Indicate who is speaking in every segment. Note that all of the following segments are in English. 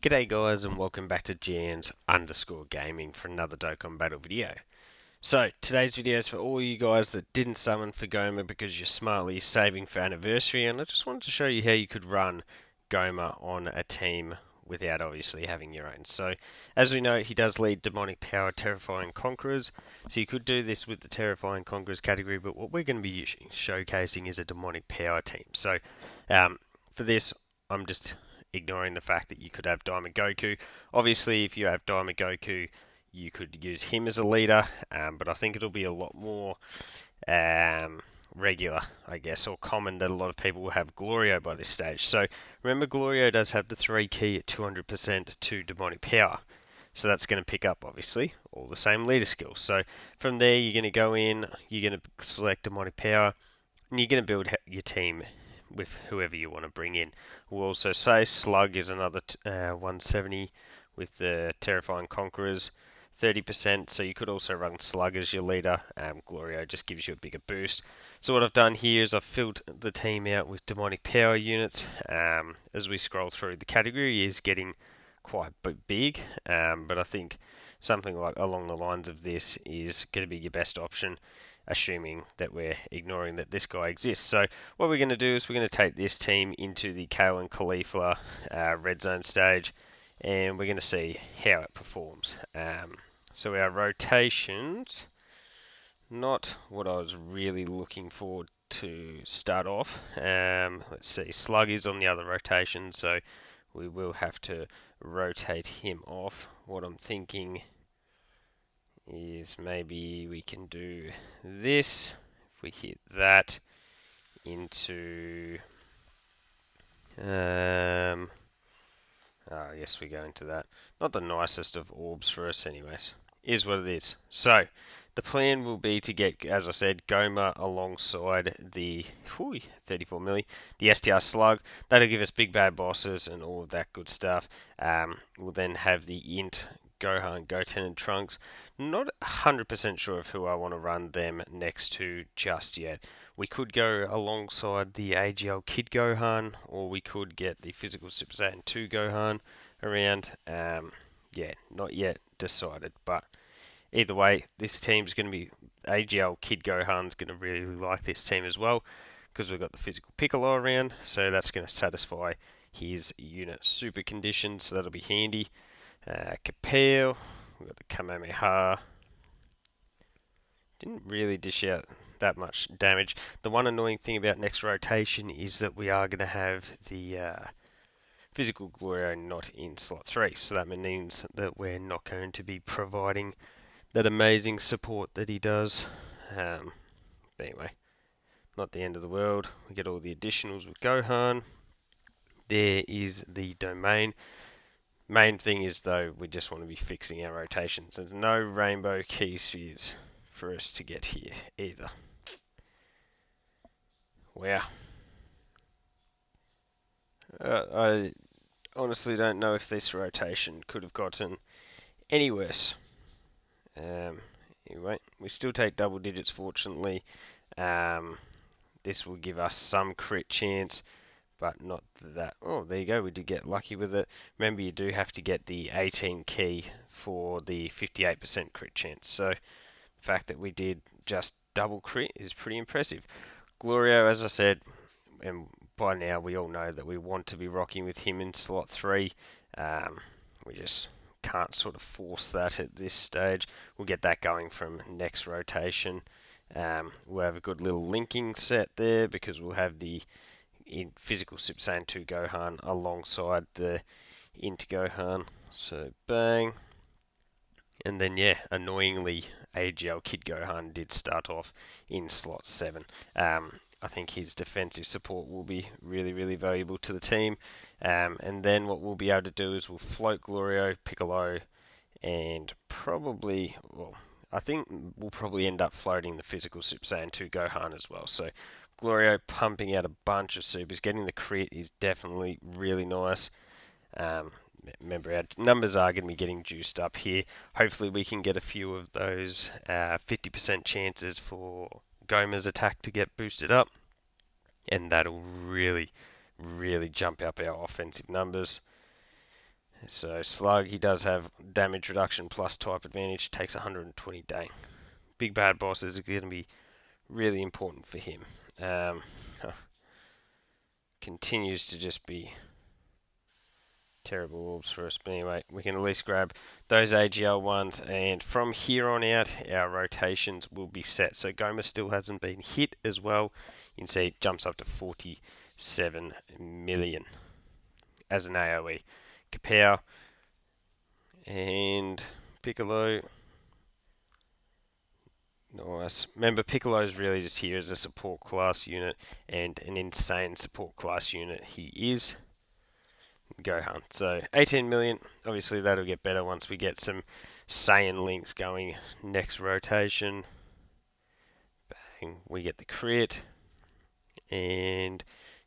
Speaker 1: G'day guys and welcome back to GNs_gaming for another Dokkan battle video. So today's video is for all you guys that didn't summon for Gomah because you're smartly saving for anniversary, and I just wanted to show you how you could run Gomah on a team without obviously having your own. So as we know, he does lead Demonic Power Terrifying Conquerors, so you could do this with the Terrifying Conquerors category, but what we're going to be showcasing is a Demonic Power team. So for this, I'm just ignoring the fact that you could have Diamond Goku. Obviously, if you have Diamond Goku, you could use him as a leader, but I think it'll be a lot more regular, I guess, or common that a lot of people will have Glorio by this stage. So remember, Glorio does have the 3 key at 200% to Demonic Power. So that's going to pick up, obviously, all the same leader skills. So from there, you're going to go in, you're going to select Demonic Power, and you're going to build your team with whoever you want to bring in. We'll also say Slug is another 170 with the Terrifying Conquerors, 30%, so you could also run Slug as your leader. Glorio just gives you a bigger boost. So what I've done here is I've filled the team out with Demonic Power units. As we scroll through, the category is getting quite big, but I think something like along the lines of this is going to be your best option, assuming that we're ignoring that this guy exists. So what we're going to do is we're going to take this team into the Kale and Caulifla red zone stage, and we're going to see how it performs. So our rotations, not what I was really looking for to start off. Let's see, Slug is on the other rotation, so we will have to rotate him off. What I'm thinking is maybe we can do this. If we hit that into I guess we go into that. Not the nicest of orbs for us anyways. Is what it is. So the plan will be to get, as I said, Gomah alongside the 34 milli, the STR Slug. That'll give us big bad bosses and all of that good stuff. We'll then have the Int, Gohan, Goten, and Trunks. Not 100% sure of who I want to run them next to just yet. We could go alongside the AGL Kid Gohan, or we could get the Physical Super Saiyan 2 Gohan around. Yeah, not yet decided, but either way, this team's going to be AGL Kid Gohan's going to really like this team as well, because we've got the Physical Piccolo around, so that's going to satisfy his unit super conditions, so that'll be handy. Capel, we've got the Kamehameha. Didn't really dish out that much damage. The one annoying thing about next rotation is that we are going to have the Physical Glorio not in slot 3, so that means that we're not going to be providing that amazing support that he does. But anyway, not the end of the world. We get all the additionals with Gohan. There is the domain. Main thing is, though, we just want to be fixing our rotations. There's no rainbow key spheres for us to get here either. Wow. I honestly don't know if this rotation could have gotten any worse. Anyway, we still take double digits, fortunately. This will give us some crit chance, but not that. Oh, there you go, we did get lucky with it. Remember, you do have to get the 18 key for the 58% crit chance, so the fact that we did just double crit is pretty impressive. Glorio, as I said, and by now we all know that we want to be rocking with him in slot 3. We just can't sort of force that at this stage. We'll get that going from next rotation. We'll have a good little linking set there because we'll have the Physical Super Saiyan 2 Gohan alongside the Int Gohan. So bang. And then yeah, annoyingly, AGL Kid Gohan did start off in slot 7. I think his defensive support will be really, really valuable to the team. And then what we'll be able to do is we'll float Glorio, Piccolo, and probably, well, I think we'll probably end up floating the Physical Super Saiyan 2 Gohan as well. So Glorio pumping out a bunch of supers, getting the crit is definitely really nice. Remember, our numbers are going to be getting juiced up here. Hopefully we can get a few of those 50% chances for Gomah's attack to get boosted up, and that'll really, really jump up our offensive numbers. So Slug, he does have damage reduction plus type advantage, takes 120 dang. Big Bad Boss is going to be really important for him. Um, continues to just be terrible orbs for us. But anyway, we can at least grab those AGL ones, and from here on out, our rotations will be set. So Gomah still hasn't been hit as well. You can see it jumps up to 47 million as an AoE. Kapow and Piccolo. Nice. Remember, Piccolo's really just here as a support class unit, and an insane support class unit he is. Gohan. So 18 million. Obviously, that'll get better once we get some Saiyan links going next rotation. Bang. We get the crit, and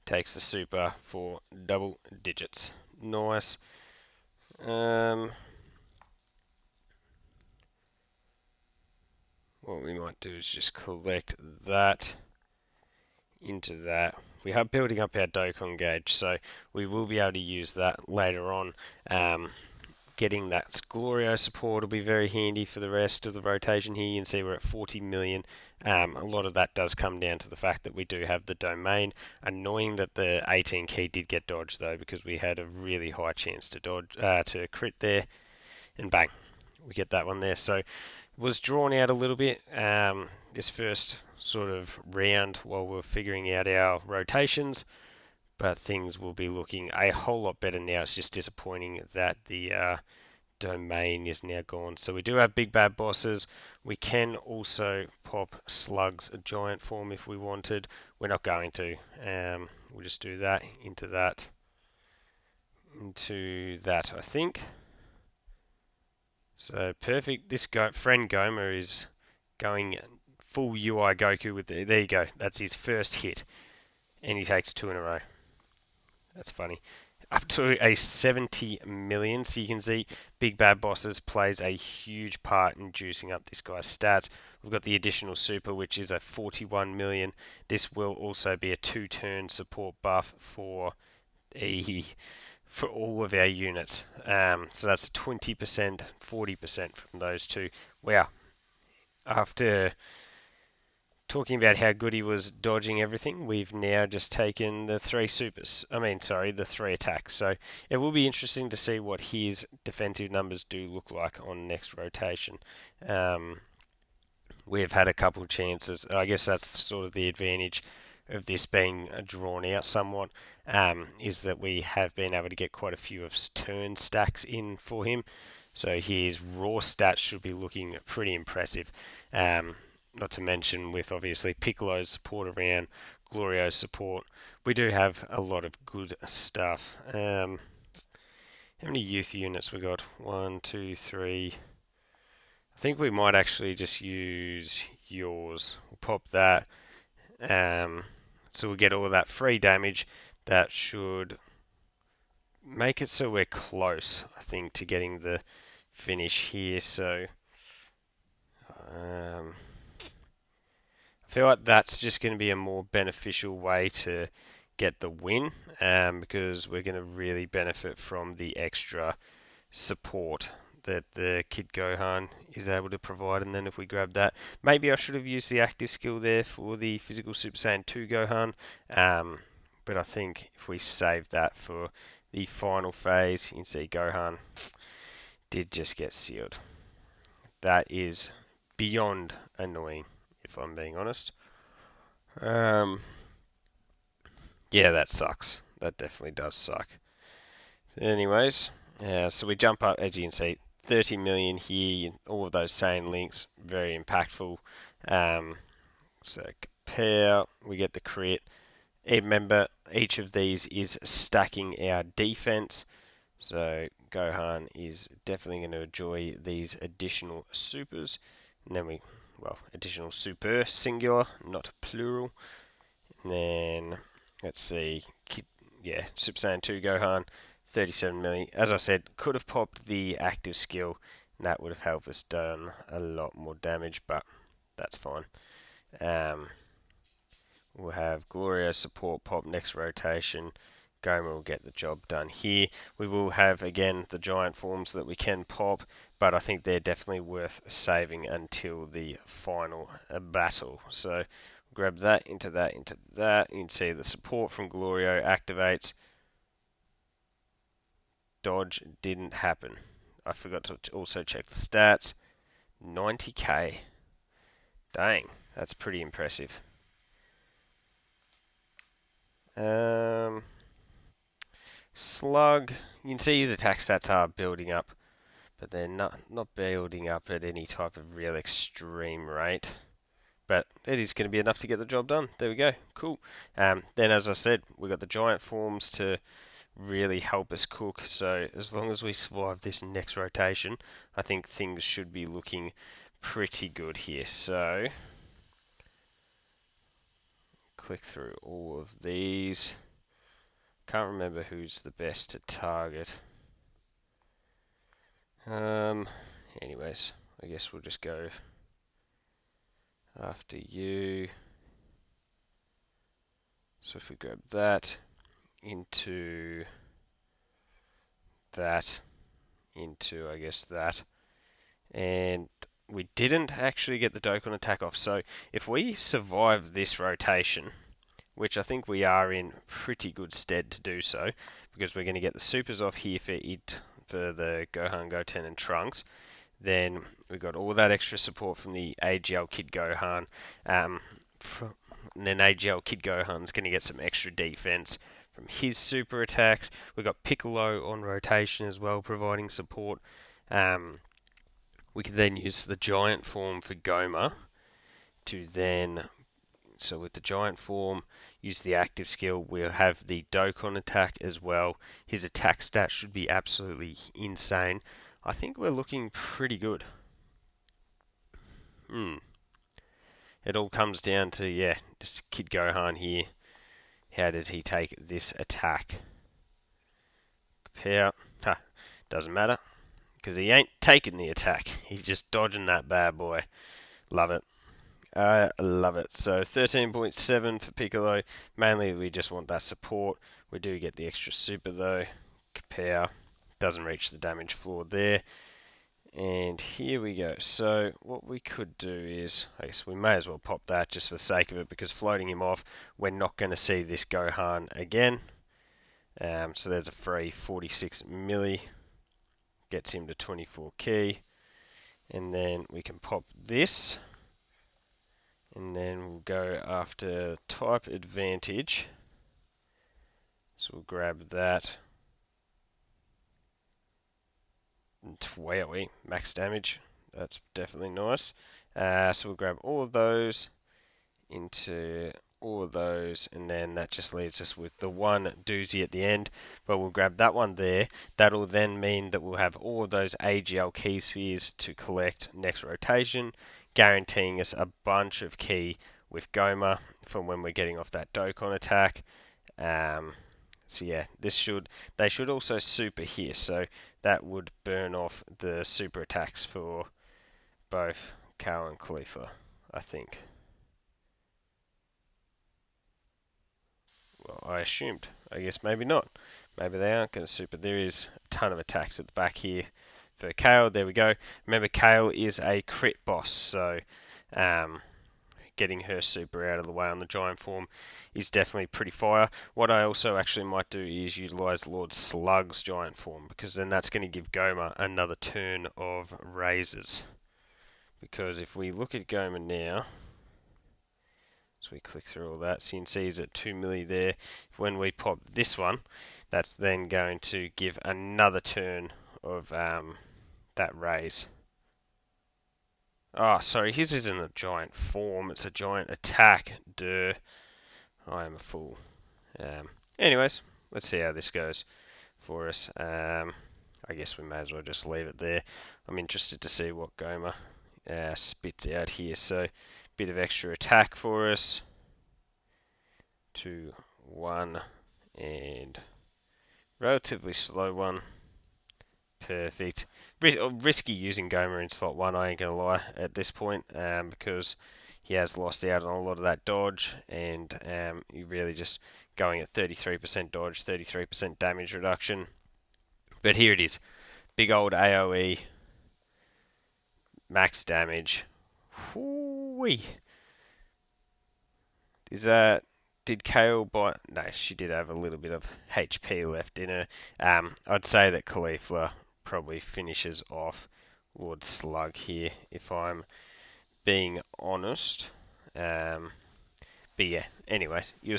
Speaker 1: takes the super for double digits. Nice. What we might do is just collect that into that. We are building up our Dokkan gauge, so we will be able to use that later on. Getting that Glorio support will be very handy for the rest of the rotation here. You can see we're at 40 million. A lot of that does come down to the fact that we do have the domain. Annoying that the 18 key did get dodged though, because we had a really high chance to dodge to crit there, and bang, we get that one there. So it was drawn out a little bit this first sort of round while we're figuring out our rotations, but things will be looking a whole lot better now. It's just disappointing that the domain is now gone. So we do have big bad bosses. We can also pop Slug's giant form if we wanted. We're not going to. We'll just do that, into that, I think. So perfect. This friend Gomah is going full UI Goku with there you go. That's his first hit, and he takes 2 in a row. That's funny. Up to a 70 million, so you can see Big Bad Bosses plays a huge part in juicing up this guy's stats. We've got the additional super, which is a 41 million. This will also be a 2-turn support buff for all of our units. So that's 20%, 40% from those two. Wow. After talking about how good he was dodging everything, we've now just taken the 3 supers. The 3 attacks. So it will be interesting to see what his defensive numbers do look like on next rotation. We've had a couple chances. I guess that's sort of the advantage of this being drawn out somewhat, is that we have been able to get quite a few of turn stacks in for him. So his raw stats should be looking pretty impressive. Not to mention with obviously Piccolo's support around, Glorio's support. We do have a lot of good stuff. How many youth units we got? 1, 2, 3. I think we might actually just use yours. We'll pop that. So we'll get all of that free damage. That should make it so we're close, I think, to getting the finish here. So I feel like that's just going to be a more beneficial way to get the win, because we're going to really benefit from the extra support that the Kid Gohan is able to provide. And then if we grab that, maybe I should have used the active skill there for the physical Super Saiyan 2 Gohan, but I think if we save that for the final phase, you can see Gohan did just get sealed. That is beyond annoying, if I'm being honest. Yeah, that sucks. That definitely does suck. Anyways, so we jump up, as you can see, 30 million here, all of those same links, very impactful. So compare, we get the crit. Remember, each of these is stacking our defense. So Gohan is definitely going to enjoy these additional supers. And then additional super singular, not plural. And then, let's see, Super Saiyan 2 Gohan, 37 million. As I said, could have popped the active skill, and that would have helped us done a lot more damage, but that's fine. We'll have Gloria support pop next rotation. Gomah will get the job done here. We will have, again, the giant forms that we can pop, but I think they're definitely worth saving until the final battle. So grab that, into that, into that. You can see the support from Glorio activates. Dodge didn't happen. I forgot to also check the stats. 90k. Dang, that's pretty impressive. Slug, you can see his attack stats are building up, but they're not building up at any type of real extreme rate. But it is going to be enough to get the job done. There we go. Cool. Then, as I said, we've got the giant forms to really help us cook. So as long as we survive this next rotation, I think things should be looking pretty good here. So click through all of these. Can't remember who's the best to target. Anyways, I guess we'll just go after you. So if we grab that into that, into I guess that, and we didn't actually get the Dokkan attack off. So if we survive this rotation, which I think we are in pretty good stead to do so, because we're going to get the supers off here for the Gohan, Goten, and Trunks. Then we've got all that extra support from the AGL Kid Gohan. And then AGL Kid Gohan's going to get some extra defense from his super attacks. We've got Piccolo on rotation as well, providing support. We can then use the giant form for Gomah to then, so with the giant form, use the active skill. We'll have the Dokkan attack as well. His attack stat should be absolutely insane. I think we're looking pretty good. It all comes down to, yeah, just Kid Gohan here. How does he take this attack? Compare. Doesn't matter, because he ain't taking the attack. He's just dodging that bad boy. Love it. I love it. So 13.7 for Piccolo. Mainly we just want that support. We do get the extra super though. Compare. Doesn't reach the damage floor there. And here we go. So what we could do is, I guess we may as well pop that just for the sake of it, because floating him off, we're not going to see this Gohan again. So there's a free 46 milli. Gets him to 24 key. And then we can pop this. And then we'll go after type advantage. So we'll grab that. Wowee, max damage. That's definitely nice. So we'll grab all of those into all of those, and then that just leaves us with the one doozy at the end. But we'll grab that one there. That'll then mean that we'll have all of those AGL key spheres to collect next rotation, guaranteeing us a bunch of key with Gomah from when we're getting off that Dokkan attack. So yeah, they should also super here, so that would burn off the super attacks for both Kao and Khalifa, I think. Well, I assumed. I guess maybe not. Maybe they aren't going to super. There is a ton of attacks at the back here for Kale. There we go. Remember, Kale is a crit boss, so getting her super out of the way on the giant form is definitely pretty fire. What I also actually might do is utilize Lord Slug's giant form, because then that's going to give Gomah another turn of razors. Because if we look at Gomah now, so we click through all that, so you can see he's at 2 milli there. When we pop this one, that's then going to give another turn of that raise. Oh, sorry, his isn't a giant form, it's a giant attack. Duh. I am a fool. Anyways, let's see how this goes for us. I guess we may as well just leave it there. I'm interested to see what Gomah spits out here. So, bit of extra attack for us. 2, 1, and relatively slow one. Perfect. Risky using Gomah in slot 1, I ain't going to lie, at this point, because he has lost out on a lot of that dodge, and you're really just going at 33% dodge, 33% damage reduction. But here it is, big old AoE, max damage. Whoo-wee. Is that... Did Kale buy... No, she did have a little bit of HP left in her. I'd say that Caulifla probably finishes off Lord Slug here, if I'm being honest. But yeah, anyways, you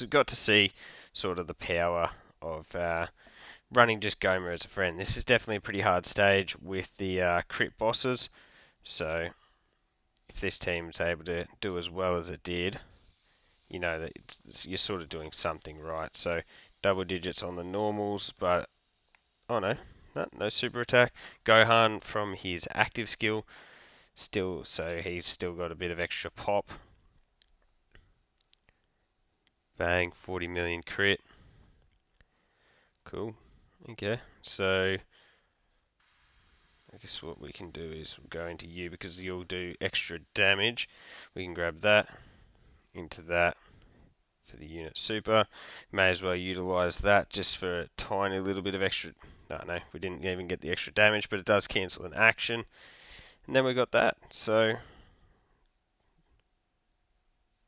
Speaker 1: got to see sort of the power of running just Gomah as a friend. This is definitely a pretty hard stage with the crit bosses. So if this team's able to do as well as it did, you know that you're sort of doing something right. So double digits on the normals, but oh no super attack. Gohan from his active skill still, so he's still got a bit of extra pop. Bang, 40 million crit. Cool. Okay, so I guess what we can do is go into you because you'll do extra damage. We can grab that into that for the unit super. May as well utilize that just for a tiny little bit of extra. No, we didn't even get the extra damage, but it does cancel an action. And then we got that. So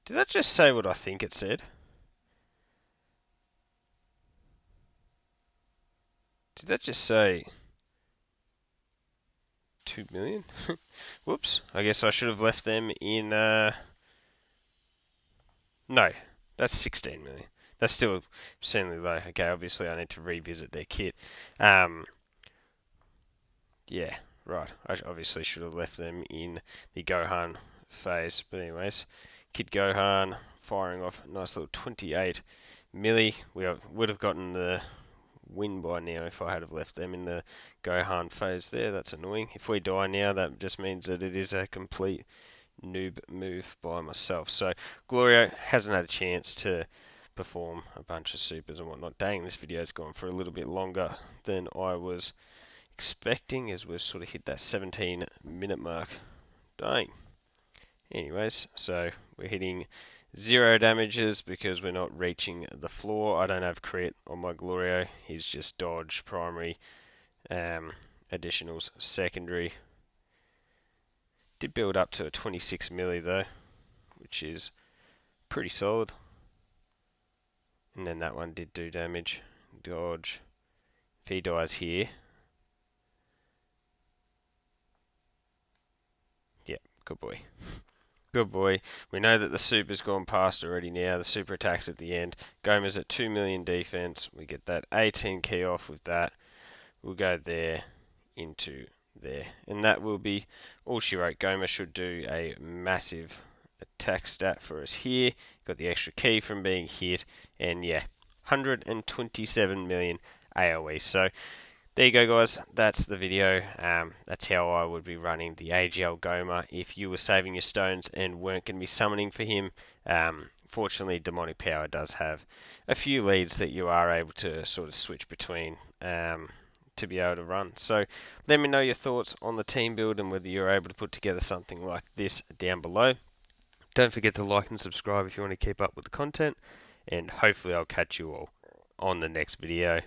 Speaker 1: did that just say what I think it said? Did that just say 2 million? Whoops. I guess I should have left them in... No, that's 16 million. That's still certainly low. Okay, obviously I need to revisit their kit. Yeah, right. I obviously should have left them in the Gohan phase. But anyways, Kid Gohan firing off a nice little 28 milli. We would have gotten the win by now if I had have left them in the Gohan phase there. That's annoying. If we die now, that just means that it is a complete noob move by myself. So Glorio hasn't had a chance to perform a bunch of supers and whatnot. Dang, this video's gone for a little bit longer than I was expecting, as we've sort of hit that 17-minute mark. Dang. Anyways, so we're hitting 0 damages because we're not reaching the floor. I don't have crit on my Glorio. He's just dodge primary, additionals secondary. Did build up to a 26 milli though, which is pretty solid. And then that one did do damage. Dodge. If he dies here. Yep, good boy. Good boy. We know that the super's gone past already now. The super attack's at the end. Gomah's at 2 million defense. We get that 18 key off with that. We'll go there into there. And that will be all she wrote. Gomah should do a massive attack stat for us here. Got the extra key from being hit. And yeah, 127 million AoE. So there you go, guys. That's the video. That's how I would be running the AGL Gomah if you were saving your stones and weren't going to be summoning for him. Fortunately, Demonic Power does have a few leads that you are able to sort of switch between to be able to run. So let me know your thoughts on the team build and whether you're able to put together something like this down below. Don't forget to like and subscribe if you want to keep up with the content, and hopefully I'll catch you all on the next video.